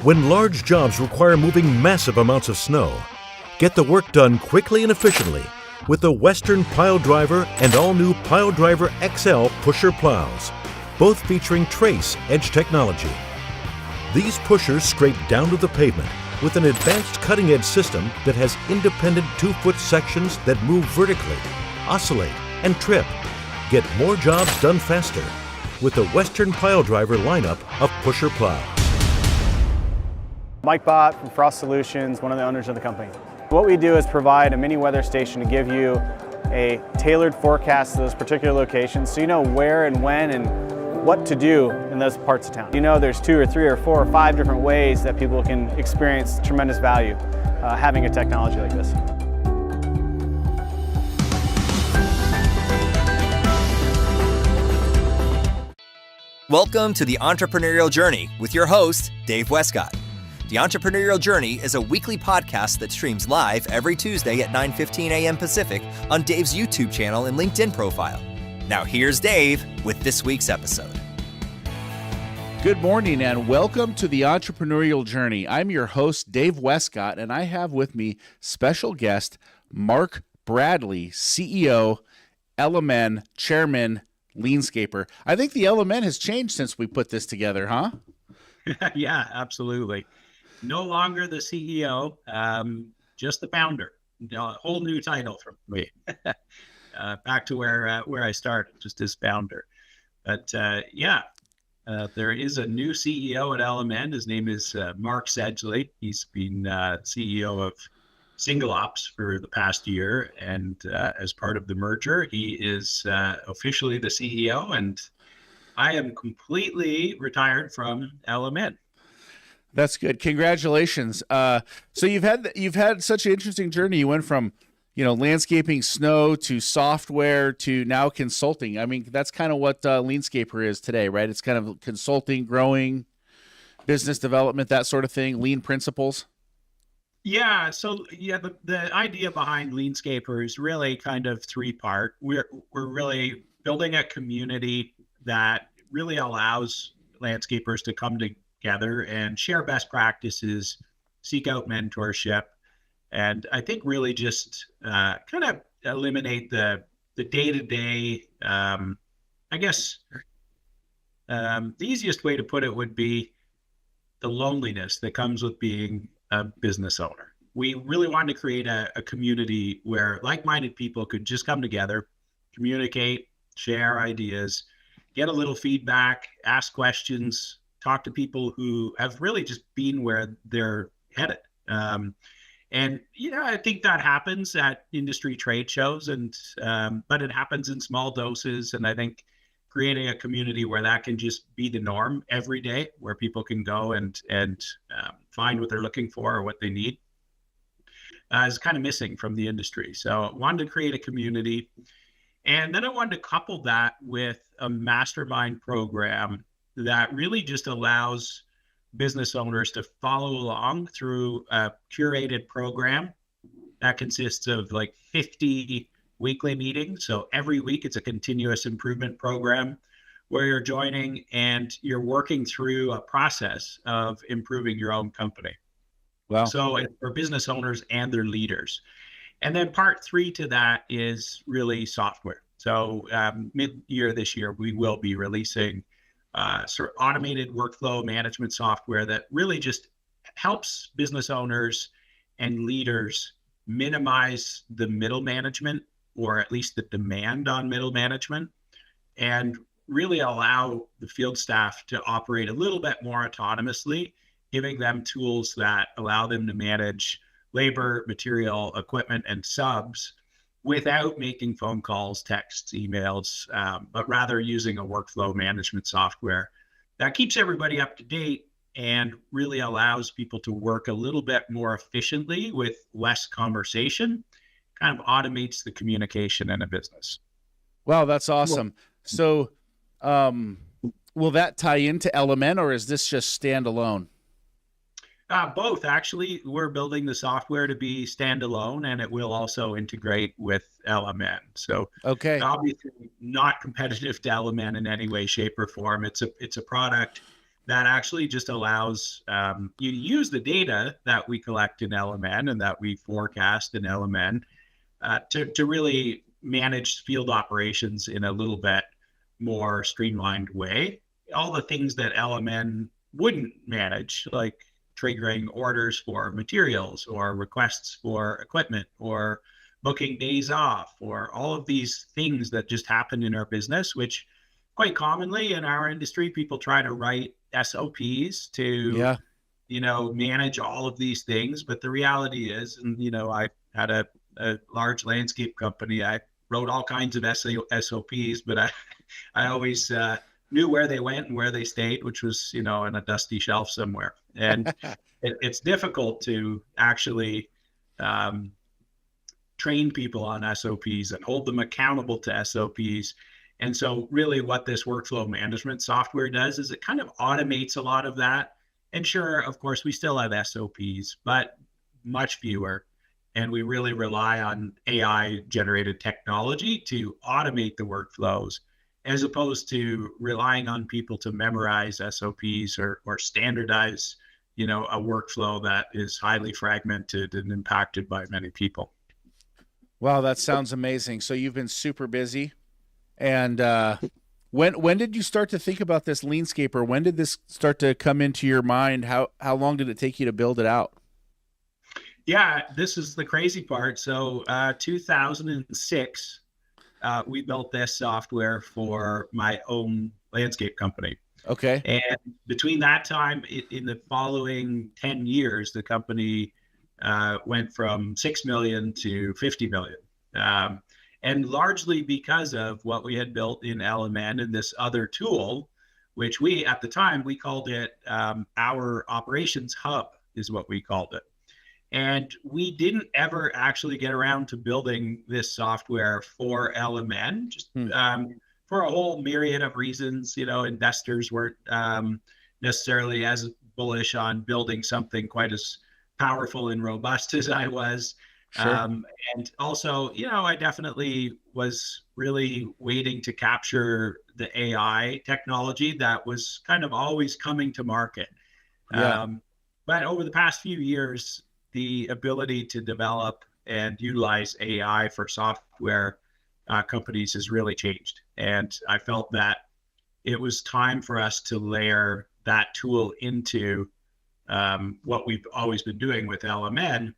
When large jobs require moving massive amounts of snow, get the work done quickly and efficiently with the Western Pile Driver and all-new Pile Driver XL pusher plows, both featuring Trace Edge technology. These pushers scrape down to the pavement with an advanced cutting-edge system that has independent 2-foot sections that move vertically, oscillate, and trip. Get more jobs done faster with the Western Pile Driver lineup of pusher plows. Mike Bott from Frost Solutions, one of the owners of the company. What we do is provide a mini weather station to give you a tailored forecast to those particular locations so you know where and when and what to do in those parts of town. You know there's 2 or 3 or 4 or 5 different ways that people can experience tremendous value having a technology like this. Welcome to the Entrepreneurial Journey with your host, Dave Westcott. The Entrepreneurial Journey is a weekly podcast that streams live every Tuesday at 9:15 a.m. Pacific on Dave's YouTube channel and LinkedIn profile. Now here's Dave with this week's episode. Good morning and welcome to the Entrepreneurial Journey. I'm your host, Dave Westcott, and I have with me special guest Mark Bradley, CEO, LMN, Chairman, LeanScaper. I think the LMN has changed since we put this together, huh? Yeah, absolutely. No longer the CEO, just the founder. A whole new title from me. Back to where I started, just as founder. But there is a new CEO at LMN. His name is Mark Sedgley. He's been CEO of Single Ops for the past year, and as part of the merger, he is officially the CEO, and I am completely retired from LMN. That's good. Congratulations. So you've had such an interesting journey. You went from, landscaping snow to software to now consulting. I mean, that's kind of what LeanScaper is today, right? It's kind of consulting, growing, business development, that sort of thing, lean principles. Yeah. So the idea behind LeanScaper is really kind of 3-part. We're really building a community that really allows landscapers to come together and share best practices, seek out mentorship, and I think really just kind of eliminate the day-to-day, the easiest way to put it would be the loneliness that comes with being a business owner. We really wanted to create a community where like-minded people could just come together, communicate, share ideas, get a little feedback, ask questions, talk to people who have really just been where they're headed. I think that happens at industry trade shows, but it happens in small doses. And I think creating a community where that can just be the norm every day, where people can go and find what they're looking for or what they need, is kind of missing from the industry. So I wanted to create a community. And then I wanted to couple that with a mastermind program that really just allows business owners to follow along through a curated program that consists of like 50 weekly meetings. So every week it's a continuous improvement program where you're joining and you're working through a process of improving your own company. Wow. So it's for business owners and their leaders. And then part 3 to that is really software. So mid-year this year, we will be releasing sort of automated workflow management software that really just helps business owners and leaders minimize the middle management, or at least the demand on middle management, and really allow the field staff to operate a little bit more autonomously, giving them tools that allow them to manage labor, material, equipment, and subs without making phone calls, texts, emails, but rather using a workflow management software that keeps everybody up to date and really allows people to work a little bit more efficiently with less conversation, kind of automates the communication in a business. Wow, that's awesome. So will that tie into LMN, or is this just standalone? Both, actually. We're building the software to be standalone, and it will also integrate with LMN. So, okay, obviously not competitive to LMN in any way, shape, or form. It's a product that actually just allows you to use the data that we collect in LMN and that we forecast in LMN to really manage field operations in a little bit more streamlined way. All the things that LMN wouldn't manage, like triggering orders for materials or requests for equipment or booking days off, or all of these things that just happen in our business, which quite commonly in our industry, people try to write SOPs to, manage all of these things. But the reality is, and, I had a large landscape company. I wrote all kinds of SOPs, but I always knew where they went and where they stayed, which was, in a dusty shelf somewhere. And it's difficult to actually train people on SOPs and hold them accountable to SOPs. And so really what this workflow management software does is it kind of automates a lot of that. And sure, of course, we still have SOPs, but much fewer. And we really rely on AI generated technology to automate the workflows, as opposed to relying on people to memorize SOPs or standardize, a workflow that is highly fragmented and impacted by many people. Wow, that sounds amazing. So you've been super busy. And when did you start to think about this LeanScaper? When did this start to come into your mind? How long did it take you to build it out? Yeah, this is the crazy part. So 2006, we built this software for my own landscape company. Okay. And between that time, in the following 10 years, the company went from 6 million to 50 million. And largely because of what we had built in LMN and this other tool, which at the time, we called it our operations hub, is what we called it. And we didn't ever actually get around to building this software for LMN, just for a whole myriad of reasons. Investors weren't necessarily as bullish on building something quite as powerful and robust as I was. Sure. And also, I definitely was really waiting to capture the AI technology that was kind of always coming to market. Yeah. But over the past few years, the ability to develop and utilize AI for software companies has really changed. And I felt that it was time for us to layer that tool into what we've always been doing with LMN,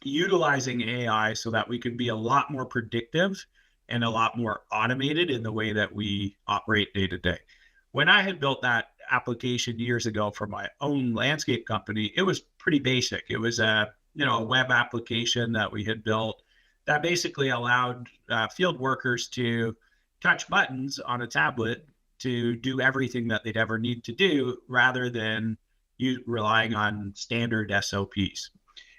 utilizing AI so that we could be a lot more predictive and a lot more automated in the way that we operate day to day. When I had built that application years ago for my own landscape company, it was pretty basic. It was a web application that we had built that basically allowed field workers to touch buttons on a tablet to do everything that they'd ever need to do, rather than relying on standard SOPs.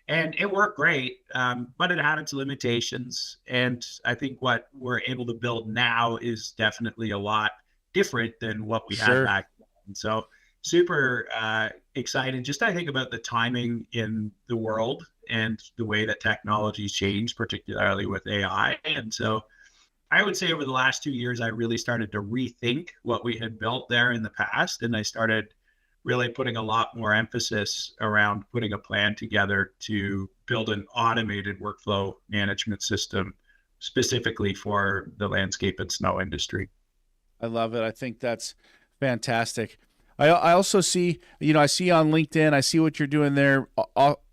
And it worked great, but it had its limitations. And I think what we're able to build now is definitely a lot different than what we had back then. So super excited. Just I think about the timing in the world and the way that technology's changed, particularly with AI. And so I would say over the last 2 years, I really started to rethink what we had built there in the past. And I started really putting a lot more emphasis around putting a plan together to build an automated workflow management system specifically for the landscape and snow industry. I love it. I think that's fantastic. I also see, I see on LinkedIn, I see what you're doing there,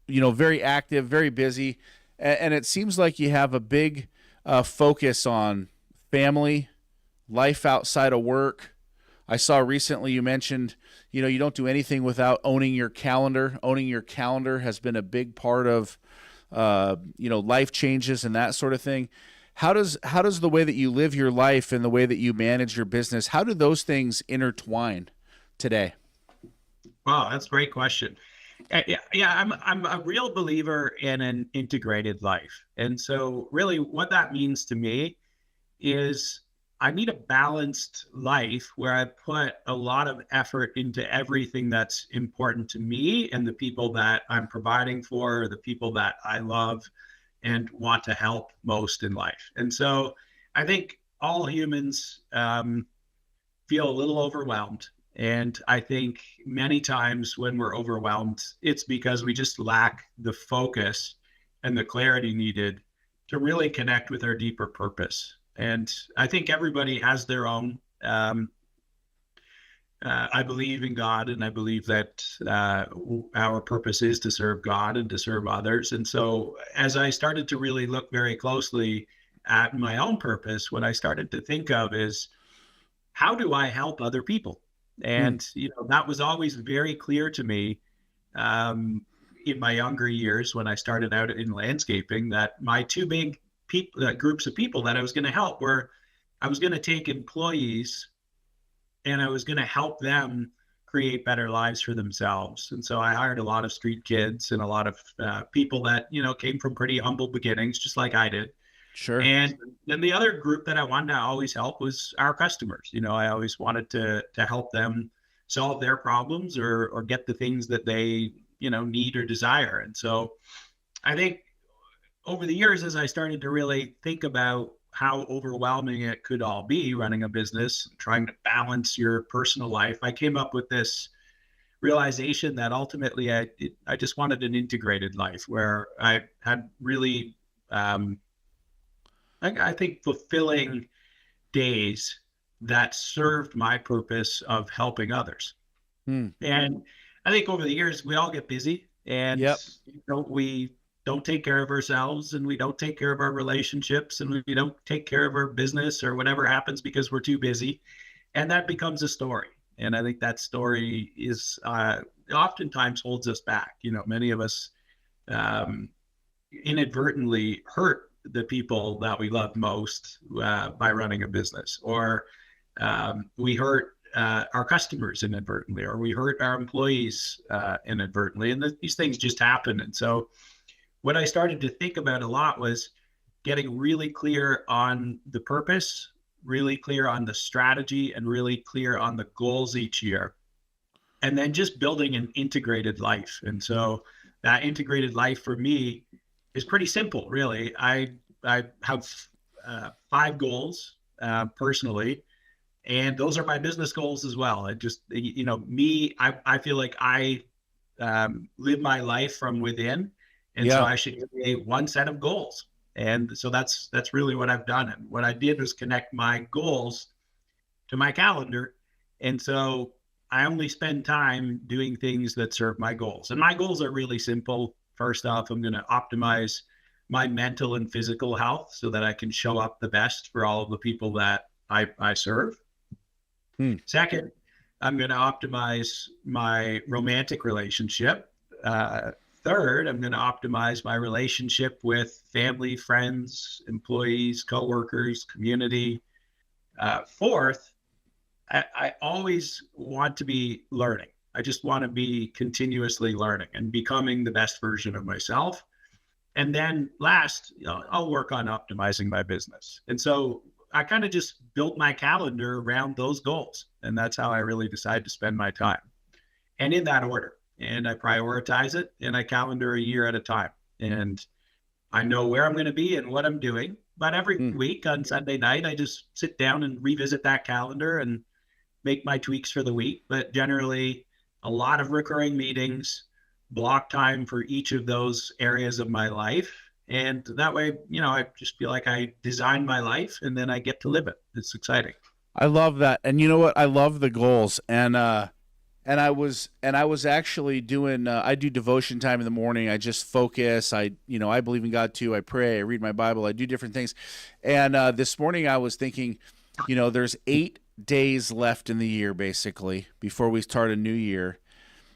very active, very busy. And it seems like you have a big focus on family, life outside of work. I saw recently you mentioned, you don't do anything without owning your calendar. Owning your calendar has been a big part of, life changes and that sort of thing. How does the way that you live your life and the way that you manage your business, how do those things intertwine today? Wow, that's a great question. Yeah, I'm a real believer in an integrated life. And so really what that means to me is I need a balanced life where I put a lot of effort into everything that's important to me and the people that I'm providing for, the people that I love and want to help most in life. And so I think all humans feel a little overwhelmed And I think many times when we're overwhelmed, it's because we just lack the focus and the clarity needed to really connect with our deeper purpose. And I think everybody has their own. I believe in God, and I believe that our purpose is to serve God and to serve others. And so as I started to really look very closely at my own purpose, what I started to think of is, how do I help other people? And, that was always very clear to me in my younger years when I started out in landscaping, that my two big groups of people that I was going to help were, I was going to take employees and I was going to help them create better lives for themselves. And so I hired a lot of street kids and a lot of people that, came from pretty humble beginnings, just like I did. Sure. And then the other group that I wanted to always help was our customers. I always wanted to help them solve their problems or get the things that they, need or desire. And so I think over the years, as I started to really think about how overwhelming it could all be running a business, trying to balance your personal life, I came up with this realization that ultimately I just wanted an integrated life where I had really, I think, fulfilling days that served my purpose of helping others. And I think over the years, we all get busy and we don't take care of ourselves, and we don't take care of our relationships, and we don't take care of our business or whatever happens because we're too busy. And that becomes a story. And I think that story is oftentimes holds us back. Many of us inadvertently hurt the people that we love most by running a business, or we hurt our customers inadvertently, or we hurt our employees inadvertently. And these things just happen. And so what I started to think about a lot was getting really clear on the purpose, really clear on the strategy, and really clear on the goals each year. And then just building an integrated life. And so that integrated life for me is pretty simple, really. I have 5 goals personally, and those are my business goals as well. I just, I feel like I live my life from within. And so I should create one set of goals. And so that's really what I've done. And what I did was connect my goals to my calendar. And so I only spend time doing things that serve my goals. And my goals are really simple. First off, I'm going to optimize my mental and physical health so that I can show up the best for all of the people that I serve. Second, I'm going to optimize my romantic relationship. Third, I'm going to optimize my relationship with family, friends, employees, coworkers, community. Fourth, I always want to be learning. I just want to be continuously learning and becoming the best version of myself. And then last, I'll work on optimizing my business. And so I kind of just built my calendar around those goals. And that's how I really decide to spend my time. And in that order. And I prioritize it, and I calendar a year at a time. And I know where I'm going to be and what I'm doing. But every week on Sunday night, I just sit down and revisit that calendar and make my tweaks for the week. But generally, a lot of recurring meetings, block time for each of those areas of my life. And that way, I just feel like I designed my life and then I get to live it. It's exciting. I love that. And you know what? I love the goals. And I was actually doing, I do devotion time in the morning. I just focus. I believe in God too. I pray, I read my Bible, I do different things. And this morning I was thinking, there's 8 days left in the year, basically, before we start a new year.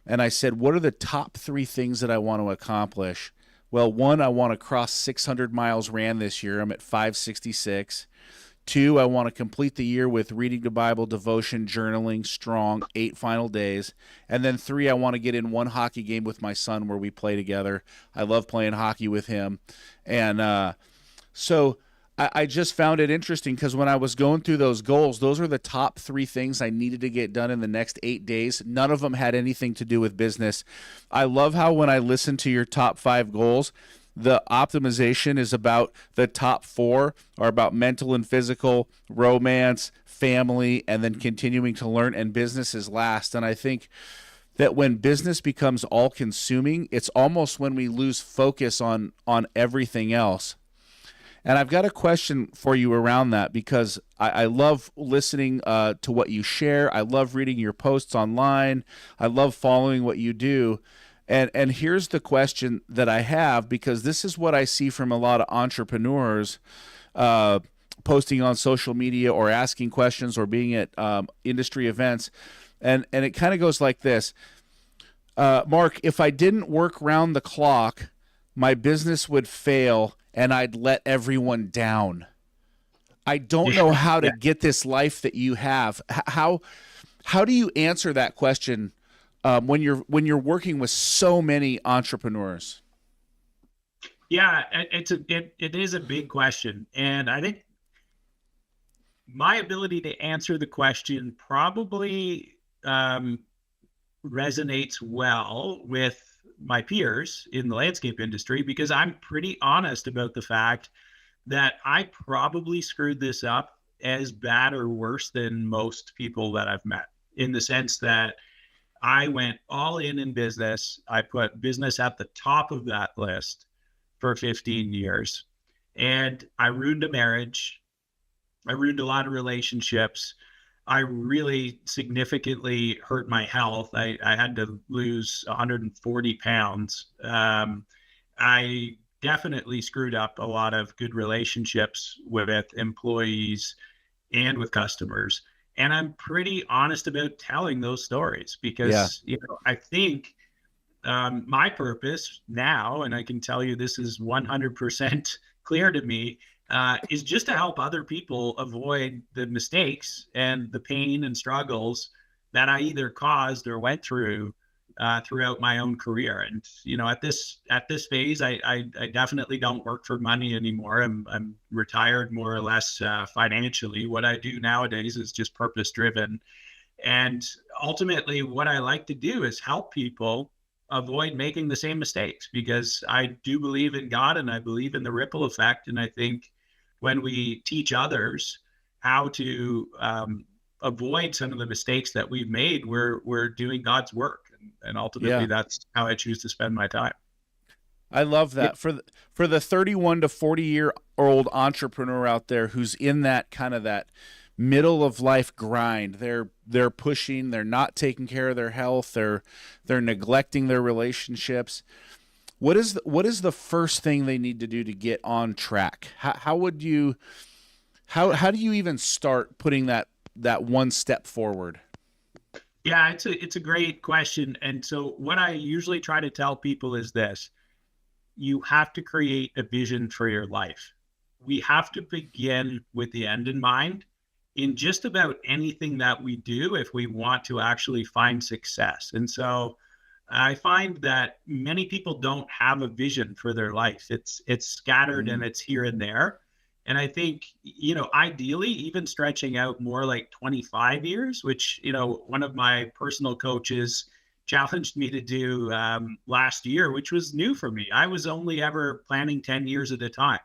And I said, what are the top 3 things that I want to accomplish? Well, 1, I want to cross 600 miles ran this year. I'm at 566. 2, I want to complete the year with reading the Bible, devotion, journaling, strong, 8 final days. And then 3, I want to get in 1 hockey game with my son where we play together. I love playing hockey with him. And so I just found it interesting because when I was going through those goals, those are the top 3 things I needed to get done in the next 8 days. None of them had anything to do with business. I love how when I listen to your top 5 goals, the optimization is about the top 4 are about mental and physical, romance, family, and then continuing to learn, and business is last. And I think that when business becomes all consuming, it's almost when we lose focus on everything else. And I've got a question for you around that, because I love listening to what you share. I love reading your posts online. I love following what you do. And here's the question that I have, because this is what I see from a lot of entrepreneurs posting on social media or asking questions or being at industry events. And it kind of goes like this. Mark, if I didn't work round the clock, my business would fail and I'd let everyone down. I don't know how to get this life that you have. How do you answer that question when you're working with so many entrepreneurs? Yeah, it is a big question, and I think my ability to answer the question probably resonates well with my peers in the landscape industry, because I'm pretty honest about the fact that I probably screwed this up as bad or worse than most people that I've met, in the sense that I went all in business. I put business at the top of that list for 15 years, and I ruined a marriage. I ruined a lot of relationships. I really significantly hurt my health. I had to lose 140 pounds. I definitely screwed up a lot of good relationships with employees and with customers. And I'm pretty honest about telling those stories, because I think my purpose now, and I can tell you this is 100% clear to me, is just to help other people avoid the mistakes and the pain and struggles that I either caused or went through throughout my own career. And at this phase, I definitely don't work for money anymore. I'm retired more or less financially. What I do nowadays is just purpose driven, and ultimately, what I like to do is help people avoid making the same mistakes, because I do believe in God and I believe in the ripple effect. And I think when we teach others how to avoid some of the mistakes that we've made, we're doing God's work. And ultimately, that's how I choose to spend my time. I love that. For the 31 to 40-year-old entrepreneur out there who's in that kind of that middle of life grind, they're pushing, they're not taking care of their health, they're neglecting their relationships. What is the first thing they need to do to get on track? How do you even start putting that one step forward? Yeah, it's a great question. And so what I usually try to tell people is this: you have to create a vision for your life. We have to begin with the end in mind in just about anything that we do if we want to actually find success. And so I find that many people don't have a vision for their life. It's scattered and it's here and there. And I think, ideally, even stretching out more like 25 years, which, one of my personal coaches challenged me to do last year, which was new for me. I was only ever planning 10 years at a time.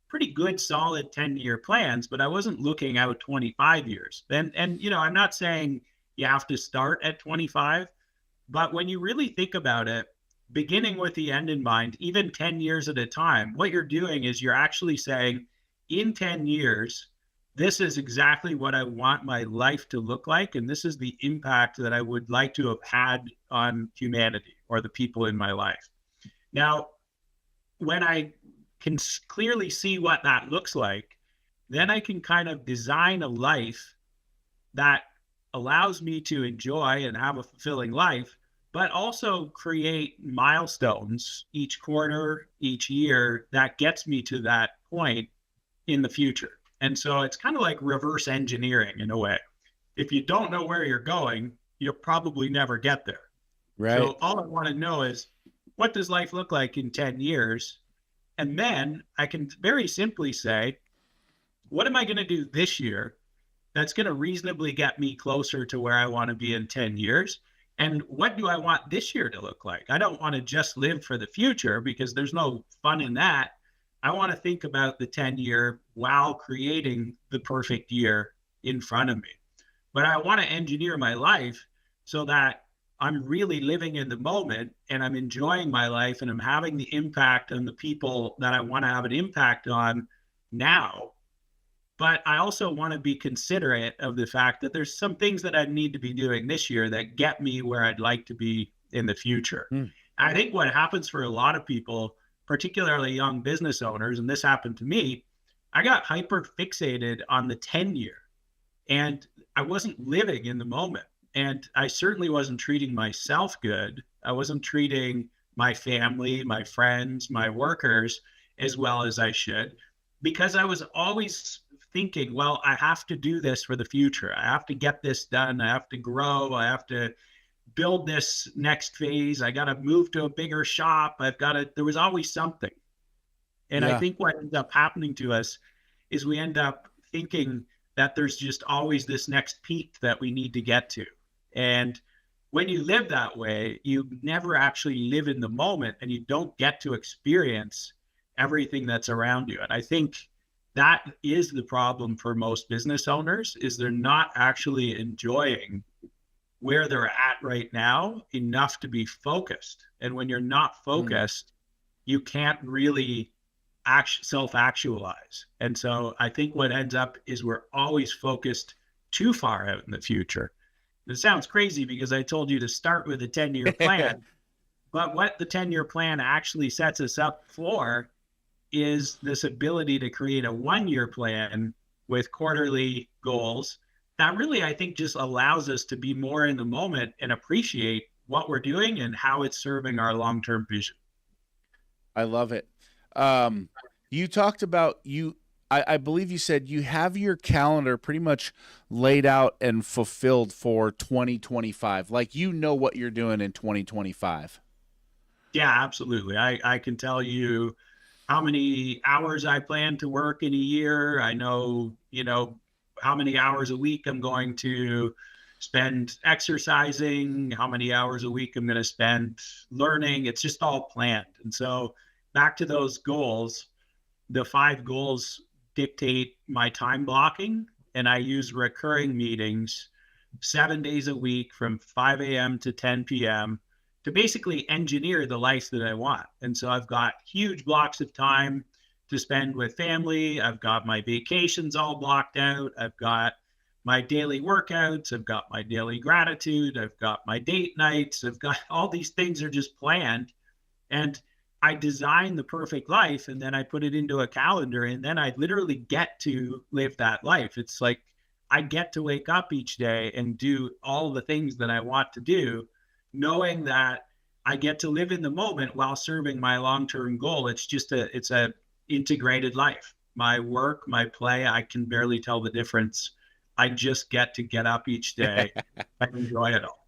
Pretty good, solid 10-year plans, but I wasn't looking out 25 years. And I'm not saying you have to start at 25, but when you really think about it, beginning with the end in mind, even 10 years at a time, what you're doing is you're actually saying, in 10 years, this is exactly what I want my life to look like. And this is the impact that I would like to have had on humanity or the people in my life. Now, when I can clearly see what that looks like, then I can kind of design a life that allows me to enjoy and have a fulfilling life, but also create milestones each quarter, each year that gets me to that point in the future. And so it's kind of like reverse engineering in a way. If you don't know where you're going, you'll probably never get there. Right. So all I want to know is, what does life look like in 10 years? And then I can very simply say, what am I going to do this year that's going to reasonably get me closer to where I want to be in 10 years? And what do I want this year to look like? I don't want to just live for the future because there's no fun in that. I want to think about the 10-year while creating the perfect year in front of me. But I want to engineer my life so that I'm really living in the moment and I'm enjoying my life and I'm having the impact on the people that I want to have an impact on now. But I also want to be considerate of the fact that there's some things that I need to be doing this year that get me where I'd like to be in the future. I think what happens for a lot of people, particularly young business owners, and this happened to me, I got hyper fixated on the 10-year and I wasn't living in the moment. And I certainly wasn't treating myself good. I wasn't treating my family, my friends, my workers as well as I should, because I was always thinking, well, I have to do this for the future. I have to get this done. I have to grow. I have to build this next phase. I got to move to a bigger shop. There was always something. And I think what ends up happening to us is we end up thinking that there's just always this next peak that we need to get to. And when you live that way, you never actually live in the moment and you don't get to experience everything that's around you. And I think that is the problem for most business owners, is they're not actually enjoying where they're at right now enough to be focused. And when you're not focused, you can't really self-actualize. And so I think what ends up is we're always focused too far out in the future. It sounds crazy because I told you to start with a 10-year plan, but what the 10-year plan actually sets us up for is this ability to create a 1-year plan with quarterly goals that really, I think, just allows us to be more in the moment and appreciate what we're doing and how it's serving our long-term vision. I love it. You talked about I believe you said you have your calendar pretty much laid out and fulfilled for 2025. Like, you know what you're doing in 2025. Yeah, absolutely. I can tell you how many hours I plan to work in a year. I know, how many hours a week I'm going to spend exercising, how many hours a week I'm going to spend learning. It's just all planned. And so back to those goals, the 5 goals dictate my time blocking, and I use recurring meetings 7 days a week from 5 a.m. to 10 p.m. to basically engineer the life that I want. And so I've got huge blocks of time to spend with family. I've got my vacations all blocked out. I've got my daily workouts. I've got my daily gratitude. I've got my date nights. I've got all these things are just planned. And I design the perfect life, and then I put it into a calendar, and then I literally get to live that life. It's like I get to wake up each day and do all the things that I want to do, knowing that I get to live in the moment while serving my long-term goal. It's a integrated life. My work, my play, I can barely tell the difference. I just get to get up each day and enjoy it all.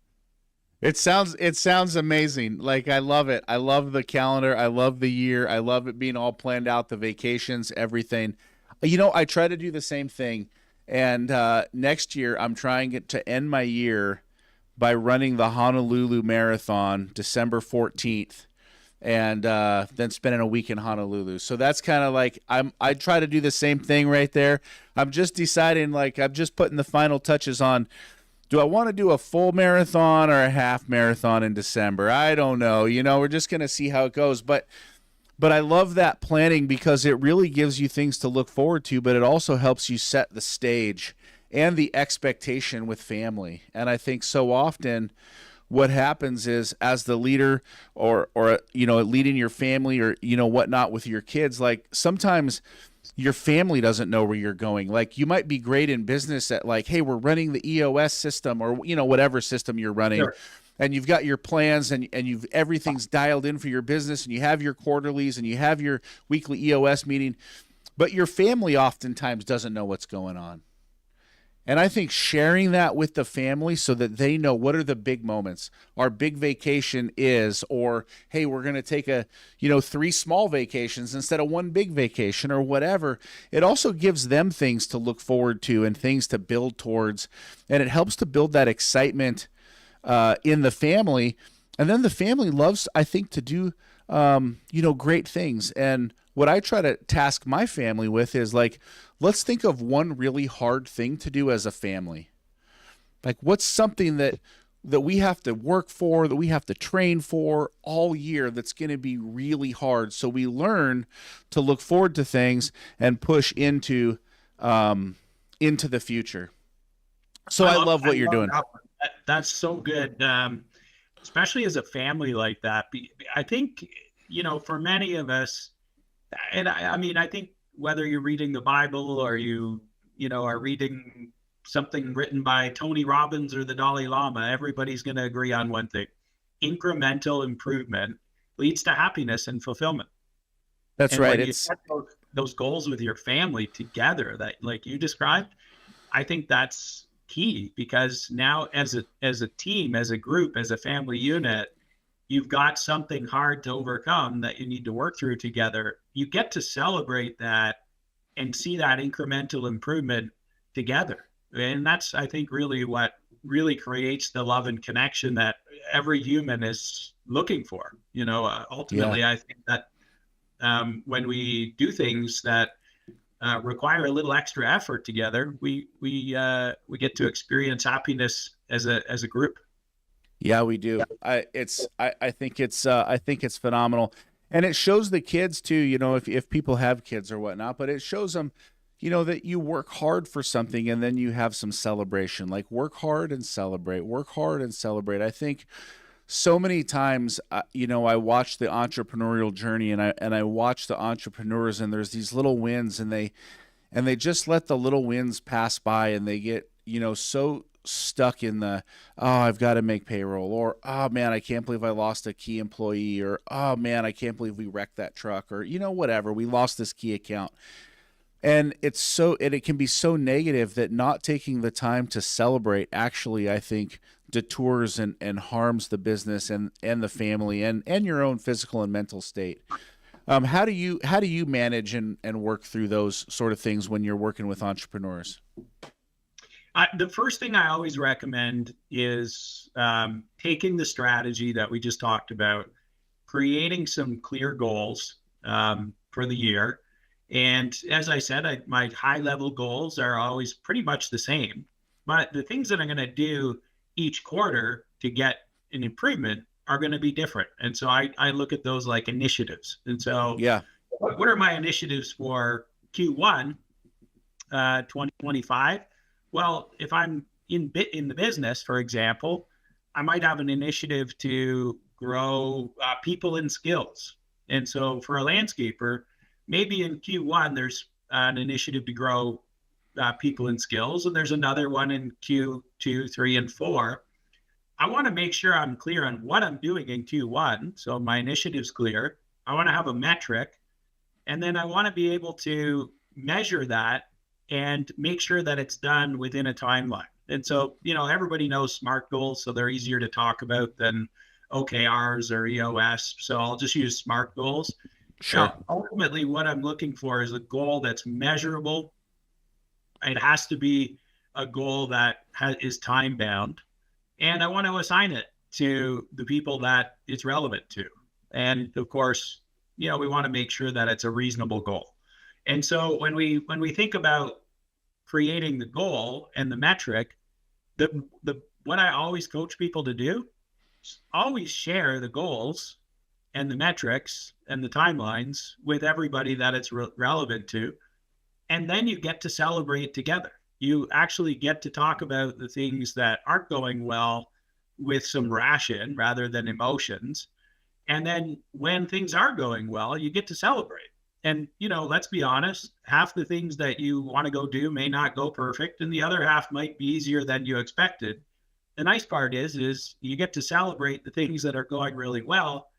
It sounds amazing. Like, I love it. I love the calendar. I love the year. I love it being all planned out, the vacations, everything. I try to do the same thing. And next year, I'm trying to end my year by running the Honolulu Marathon December 14th, and then spending a week in Honolulu. So that's kind of like, I try to do the same thing right there. I'm just deciding, like, I'm just putting the final touches on, do I want to do a full marathon or a half marathon in December? I don't know. We're just going to see how it goes. But I love that planning because it really gives you things to look forward to, but it also helps you set the stage and the expectation with family. And I think so often what happens is, as the leader or leading your family or, whatnot with your kids, like, sometimes your family doesn't know where you're going. Like, you might be great in business at, like, hey, we're running the EOS system or, whatever system you're running. Sure. And you've got your plans and everything's dialed in for your business, and you have your quarterlies and you have your weekly EOS meeting, but your family oftentimes doesn't know what's going on. And I think sharing that with the family so that they know what are the big moments. Our big vacation is, or, hey, we're going to take 3 small vacations instead of 1 big vacation or whatever. It also gives them things to look forward to and things to build towards. And it helps to build that excitement in the family. And then the family loves, I think, to do, great things. And what I try to task my family with is like, let's think of one really hard thing to do as a family. Like, what's something that we have to work for, that we have to train for all year that's going to be really hard, so we learn to look forward to things and push into the future. So I love what you're doing. That's so good, especially as a family like that. I think, for many of us, and I think whether you're reading the Bible or you are reading something written by Tony Robbins or the Dalai Lama, everybody's going to agree on one thing: incremental improvement leads to happiness and fulfillment. That's and right. When you set those goals with your family together, that like you described, I think that's key, because now as a team, as a group, as a family unit, you've got something hard to overcome that you need to work through together. You get to celebrate that and see that incremental improvement together. And that's, I think, really what really creates the love and connection that every human is looking for. Ultimately, I think that when we do things that require a little extra effort together, we get to experience happiness as a group. Yeah, we do. I think it's phenomenal, and it shows the kids too. If people have kids or whatnot, but it shows them, that you work hard for something and then you have some celebration. Like, work hard and celebrate. Work hard and celebrate. I think so many times, I watch the entrepreneurial journey, and I watch the entrepreneurs, and there's these little wins, and they just let the little wins pass by, and they get, so stuck in the, oh, I've got to make payroll, or, oh man, I can't believe I lost a key employee, or, oh man, I can't believe we wrecked that truck, or, whatever, we lost this key account. And it can be so negative that not taking the time to celebrate actually, I think, detours and harms the business and the family and your own physical and mental state. How do you manage and work through those sort of things when you're working with entrepreneurs? The first thing I always recommend is taking the strategy that we just talked about, creating some clear goals for the year. And as I said, my high-level goals are always pretty much the same. But the things that I'm going to do each quarter to get an improvement are going to be different. And so I look at those like initiatives. And so what are my initiatives for Q1 2025? Well, if I'm in the business, for example, I might have an initiative to grow people and skills. And so for a landscaper, maybe in Q1, there's an initiative to grow people and skills, and there's another one in Q2, 3, and 4. I want to make sure I'm clear on what I'm doing in Q1, so my initiative's clear. I want to have a metric, and then I want to be able to measure that and make sure that it's done within a timeline. And so, everybody knows SMART goals, so they're easier to talk about than OKRs or EOS. So I'll just use SMART goals. Sure. Ultimately, what I'm looking for is a goal that's measurable. It has to be a goal that is time bound, and I want to assign it to the people that it's relevant to. And of course, we want to make sure that it's a reasonable goal. And so when we think about creating the goal and the metric, what I always coach people to do is always share the goals and the metrics and the timelines with everybody that it's relevant to. And then you get to celebrate together. You actually get to talk about the things that aren't going well with some ration rather than emotions. And then when things are going well, you get to celebrate. And, let's be honest, half the things that you want to go do may not go perfect, and the other half might be easier than you expected. The nice part is you get to celebrate the things that are going really well,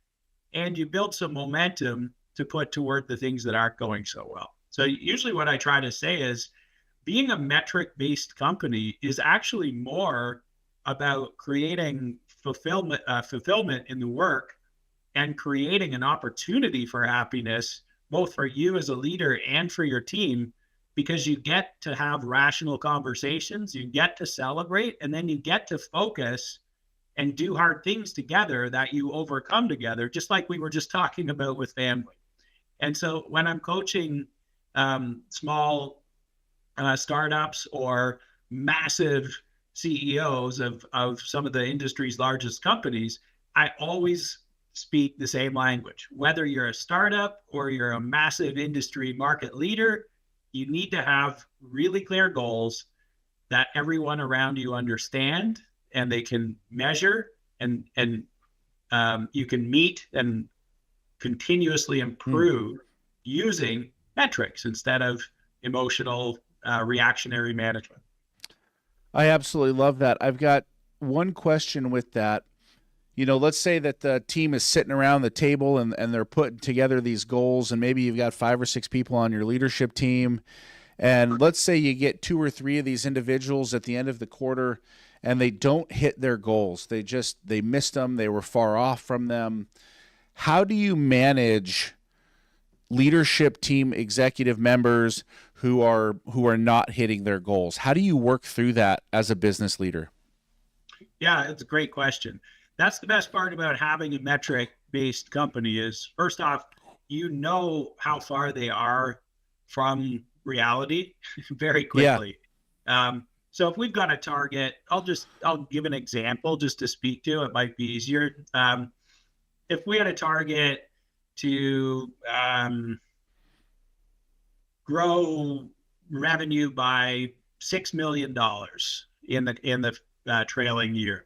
and you build some momentum to put toward the things that aren't going so well. So usually what I try to say is being a metric-based company is actually more about creating fulfillment in the work and creating an opportunity for happiness, both for you as a leader and for your team, because you get to have rational conversations, you get to celebrate, and then you get to focus and do hard things together that you overcome together, just like we were just talking about with family. And so when I'm coaching small startups or massive CEOs of some of the industry's largest companies, I always speak the same language. Whether you're a startup or you're a massive industry market leader, you need to have really clear goals that everyone around you understand and they can measure, and you can meet and continuously improve using metrics instead of emotional reactionary management. I absolutely love that. I've got one question with that. Let's say that the team is sitting around the table and they're putting together these goals, and maybe you've got 5 or 6 people on your leadership team. And let's say you get 2 or 3 of these individuals at the end of the quarter and they don't hit their goals. They missed them. They were far off from them. How do you manage leadership team executive members who are not hitting their goals? How do you work through that as a business leader? Yeah, it's a great question. That's the best part about having a metric-based company is, first off, you know how far they are from reality very quickly. Yeah. So if we've got a target, I'll give an example just to speak to. It might be easier. If we had a target to grow revenue by $6 million in the trailing year,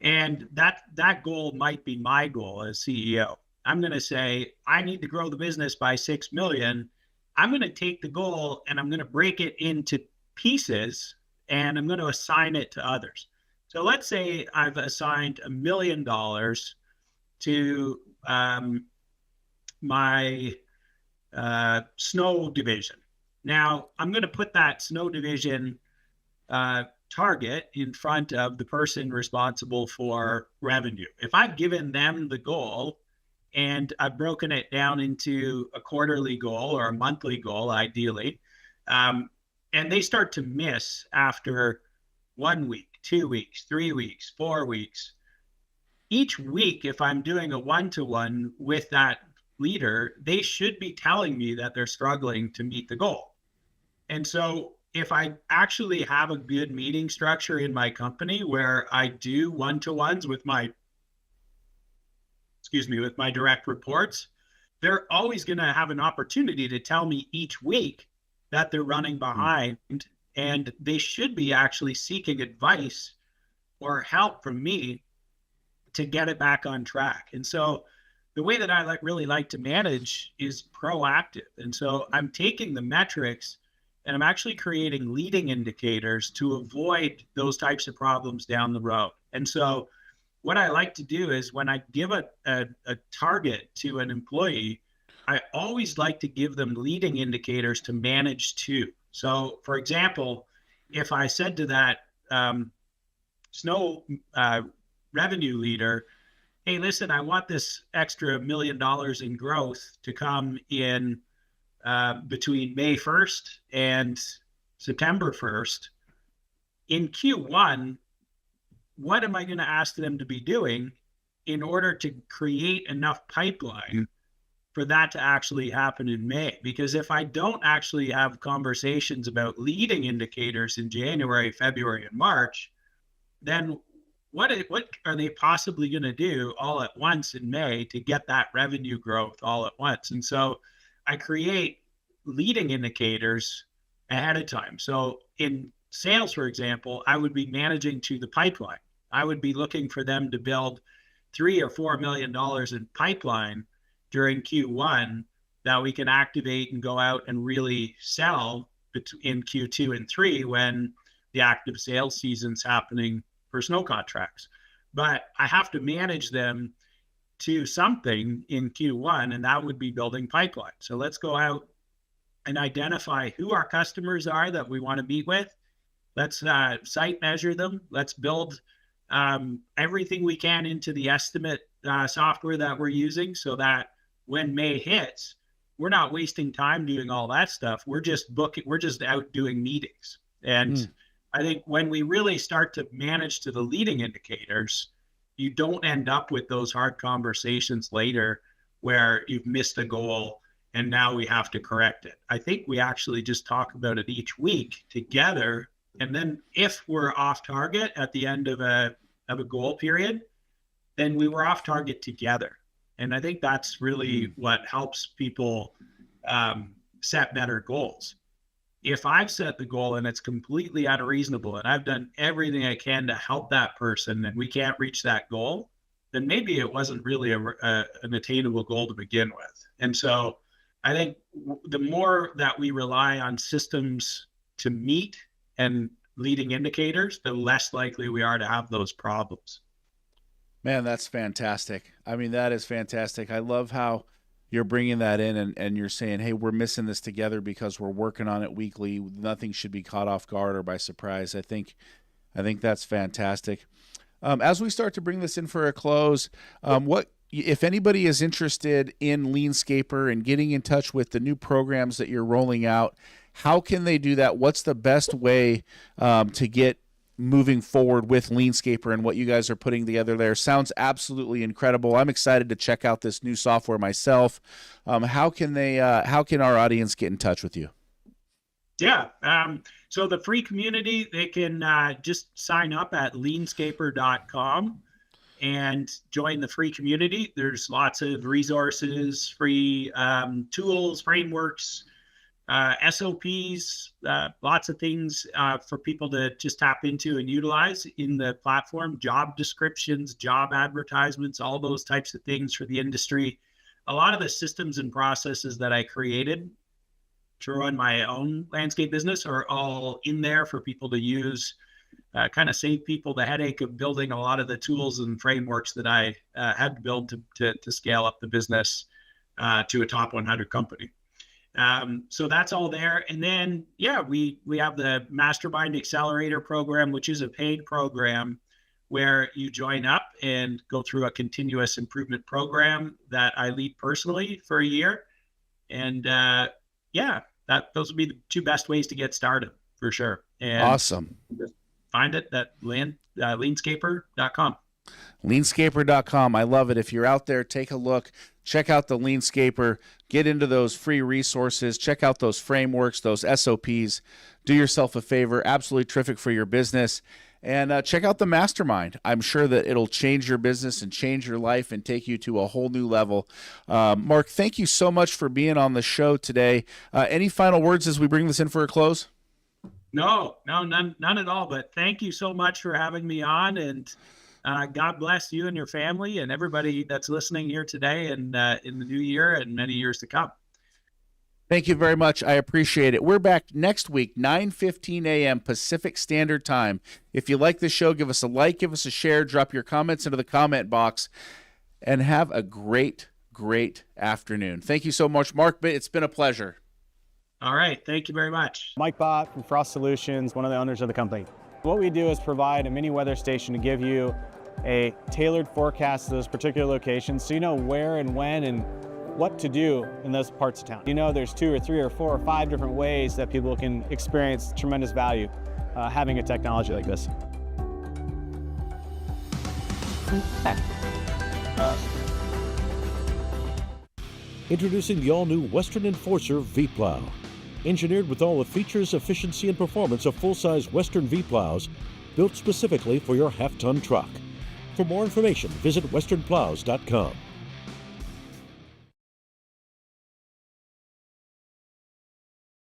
and that goal might be my goal as CEO. I'm going to say, I need to grow the business by 6 million. I'm going to take the goal and I'm going to break it into pieces and I'm going to assign it to others. So let's say I've assigned $1 million to my snow division. Now I'm going to put that snow division target in front of the person responsible for revenue. If I've given them the goal and I've broken it down into a quarterly goal or a monthly goal, ideally, and they start to miss after 1 week, 2 weeks, 3 weeks, 4 weeks, each week, if I'm doing a one-to-one with that leader, they should be telling me that they're struggling to meet the goal. And so if I actually have a good meeting structure in my company where I do one-to-ones with my direct reports, they're always going to have an opportunity to tell me each week that they're running behind, and they should be actually seeking advice or help from me to get it back on track. And so the way that I really like to manage is proactive. And so I'm taking the metrics and I'm actually creating leading indicators to avoid those types of problems down the road. And so what I like to do is when I give a target to an employee, I always like to give them leading indicators to manage to. So for example, if I said to that snow revenue leader, hey, listen, I want this extra $1 million in growth to come in between May 1st and September 1st. In Q1, what am I going to ask them to be doing in order to create enough pipeline for that to actually happen in May? Because if I don't actually have conversations about leading indicators in January, February, and March, then what are they possibly going to do all at once in May to get that revenue growth all at once? And so I create leading indicators ahead of time. So in sales, for example, I would be managing to the pipeline. I would be looking for them to build $3 or $4 million in pipeline during Q1 that we can activate and go out and really sell in Q2 and 3 when the active sales season's happening for snow contracts. But I have to manage them to something in Q1, and that would be building pipeline. So let's go out and identify who our customers are that we want to meet with. Let's site measure them. Let's build everything we can into the estimate software that we're using so that when May hits, we're not wasting time doing all that stuff. We're just out doing meetings. And I think when we really start to manage to the leading indicators, you don't end up with those hard conversations later where you've missed a goal and now we have to correct it. I think we actually just talk about it each week together. And then if we're off target at the end of a goal period, then we were off target together. And I think that's really what helps people set better goals. If I've set the goal and it's completely unreasonable and I've done everything I can to help that person and we can't reach that goal, then maybe it wasn't really an attainable goal to begin with. And so I think the more that we rely on systems to meet and leading indicators, the less likely we are to have those problems. Man, that's fantastic. I mean, that is fantastic. I love how you're bringing that in and you're saying, hey, we're missing this together because we're working on it weekly. Nothing should be caught off guard or by surprise. I think that's fantastic. As we start to bring this in for a close, what if anybody is interested in LeanScaper and getting in touch with the new programs that you're rolling out, how can they do that? What's the best way to get moving forward with LeanScaper and what you guys are putting together there? Sounds absolutely incredible. I'm excited to check out this new software myself. How can our audience get in touch with you? Yeah. So the free community, they can just sign up at LeanScaper.com and join the free community. There's lots of resources, free tools, frameworks, SOPs, lots of things for people to just tap into and utilize in the platform, job descriptions, job advertisements, all those types of things for the industry. A lot of the systems and processes that I created to run my own landscape business are all in there for people to use, kind of save people the headache of building a lot of the tools and frameworks that I had to build to scale up the business to a top 100 company. So that's all there. And then, yeah, we have the Mastermind Accelerator program, which is a paid program where you join up and go through a continuous improvement program that I lead personally for a year. And those would be the two best ways to get started for sure. And awesome. Find it at LeanScaper.com. LeanScaper.com. I love it. If you're out there, take a look. Check out the LeanScaper. Get into those free resources. Check out those frameworks, those SOPs. Do yourself a favor. Absolutely terrific for your business. And check out the Mastermind. I'm sure that it'll change your business and change your life and take you to a whole new level. Mark, thank you so much for being on the show today. Any final words as we bring this in for a close? No, none at all. But thank you so much for having me on. And God bless you and your family and everybody that's listening here today and in the new year and many years to come. Thank you very much. I appreciate it. We're back next week, 9:15 a.m. Pacific Standard Time. If you like the show, give us a like, give us a share, drop your comments into the comment box, and have a great, great afternoon. Thank you so much, Mark. It's been a pleasure. All right. Thank you very much. Mike Bott from Frost Solutions, one of the owners of the company. What we do is provide a mini weather station to give you a tailored forecast to those particular locations so you know where and when and what to do in those parts of town. You know there's 2 or 3 or 4 or 5 different ways that people can experience tremendous value having a technology like this. Introducing the all-new Western Enforcer V-Plow. Engineered with all the features, efficiency, and performance of full-size Western V-Plows, built specifically for your half-ton truck. For more information, visit westernplows.com.